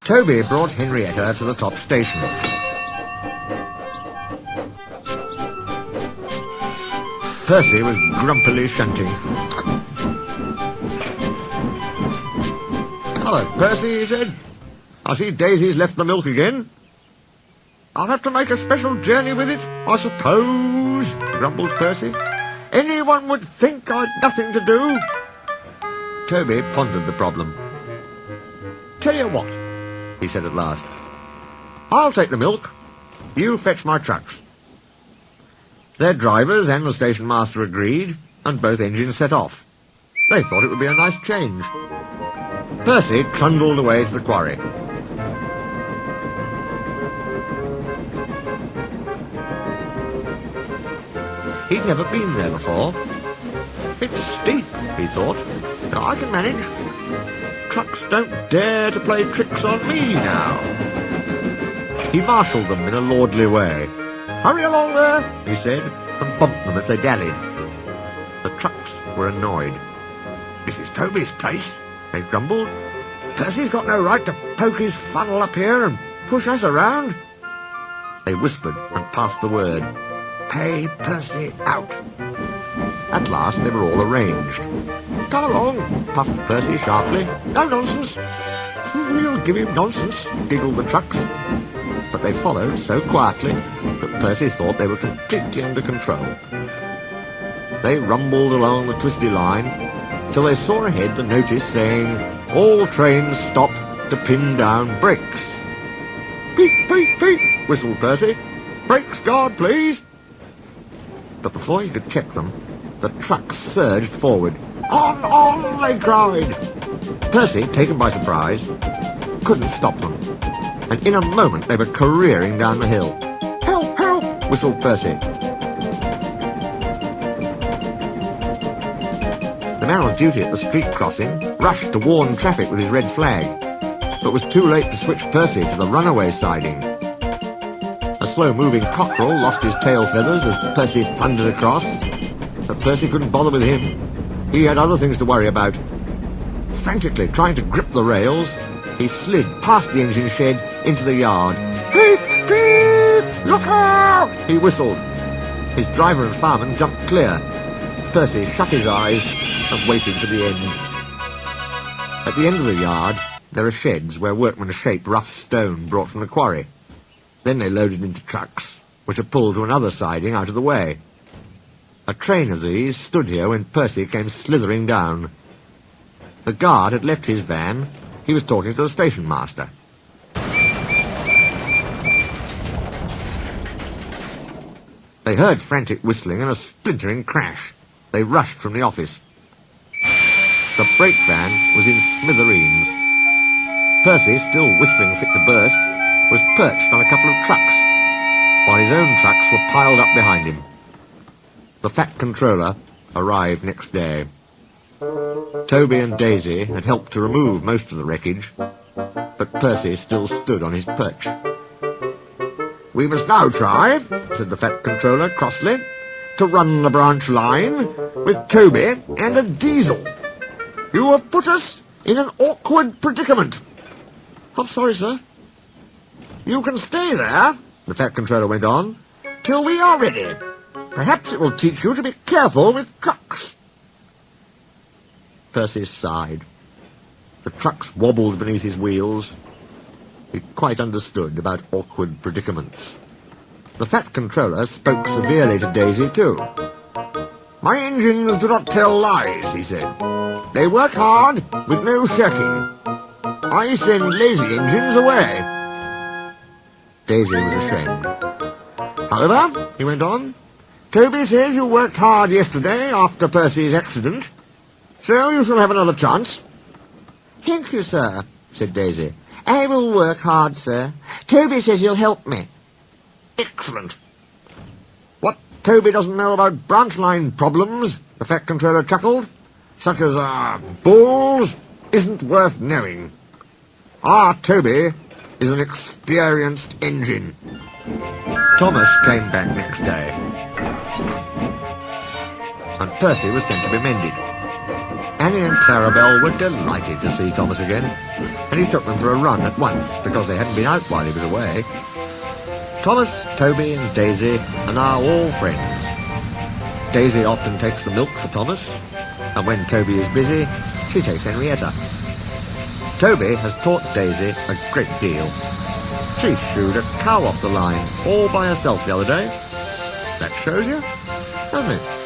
Toby brought Henrietta to the top station. Percy was grumpily shunting. "Hello, Percy," he said. "I see Daisy's left the milk again." "I'll have to make a special journey with it, I suppose," grumbled Percy. "Anyone would think I'd nothing to do." Toby pondered the problem. "Tell you what," he said at last. "I'll take the milk. You fetch my trucks." Their drivers and the station master agreed, and both engines set off. They thought it would be a nice change. Percy trundled away to the quarry. He'd never been there before. "It's steep," he thought, "but I can manage. Trucks don't dare to play tricks on me now." He marshalled them in a lordly way. "Hurry along there," he said, and bumped them as they dallied. The trucks were annoyed. "This is Toby's place," they grumbled. "Percy's got no right to poke his funnel up here and push us around." They whispered and passed the word. "Pay Percy out." At last they were all arranged. "Come along," puffed Percy sharply. "No nonsense." "We'll give him nonsense," giggled the trucks. But they followed so quietly that Percy thought they were completely under control. They rumbled along the twisty line till they saw ahead the notice saying, "All trains stop to pin down brakes." "Peep, peep, peep," whistled Percy. "Brakes guard, please." But before he could check them, the trucks surged forward. On, they cried. Percy, taken by surprise, couldn't stop them, and in a moment they were careering down the hill. "Help, help," whistled Percy. The man on duty at the street crossing rushed to warn traffic with his red flag, but was too late to switch Percy to the runaway siding. A slow-moving cockerel lost his tail feathers as Percy thundered across, but Percy couldn't bother with him. He had other things to worry about. Frantically trying to grip the rails, he slid past the engine shed into the yard. "Peep, peep! Look out!" he whistled. His driver and fireman jumped clear. Percy shut his eyes and waited for the end. At the end of the yard, there are sheds where workmen shape rough stone brought from the quarry. Then they loaded into trucks, which are pulled to another siding out of the way. A train of these stood here when Percy came slithering down. The guard had left his van. He was talking to the station master. They heard frantic whistling and a splintering crash. They rushed from the office. The brake van was in smithereens. Percy, still whistling fit to burst, was perched on a couple of trucks, while his own trucks were piled up behind him. The fat controller arrived next day. Toby and Daisy had helped to remove most of the wreckage, but Percy still stood on his perch. "We must now try," said the fat controller crossly, "to run the branch line with Toby and a diesel. You have put us in an awkward predicament." "I'm sorry, sir." "You can stay there," the fat controller went on, "till we are ready. Perhaps it will teach you to be careful with trucks." Percy sighed. The trucks wobbled beneath his wheels. He quite understood about awkward predicaments. The fat controller spoke severely to Daisy, too. "My engines do not tell lies," he said. "They work hard, with no shirking. I send lazy engines away." Daisy was ashamed. "However," he went on, "Toby says you worked hard yesterday after Percy's accident, so you shall have another chance." "Thank you, sir," said Daisy. "I will work hard, sir. Toby says you'll help me." "Excellent. What Toby doesn't know about branch line problems," the fat controller chuckled, "such as bulls, isn't worth knowing. Our Toby is an experienced engine." Thomas came back next day, and Percy was sent to be mended. Annie and Clarabelle were delighted to see Thomas again. and he took them for a run at once because they hadn't been out while he was away. Thomas, Toby and Daisy are now all friends. Daisy often takes the milk for Thomas, and when Toby is busy, she takes Henrietta. Toby has taught Daisy a great deal. She shooed a cow off the line all by herself the other day. That shows you, doesn't it?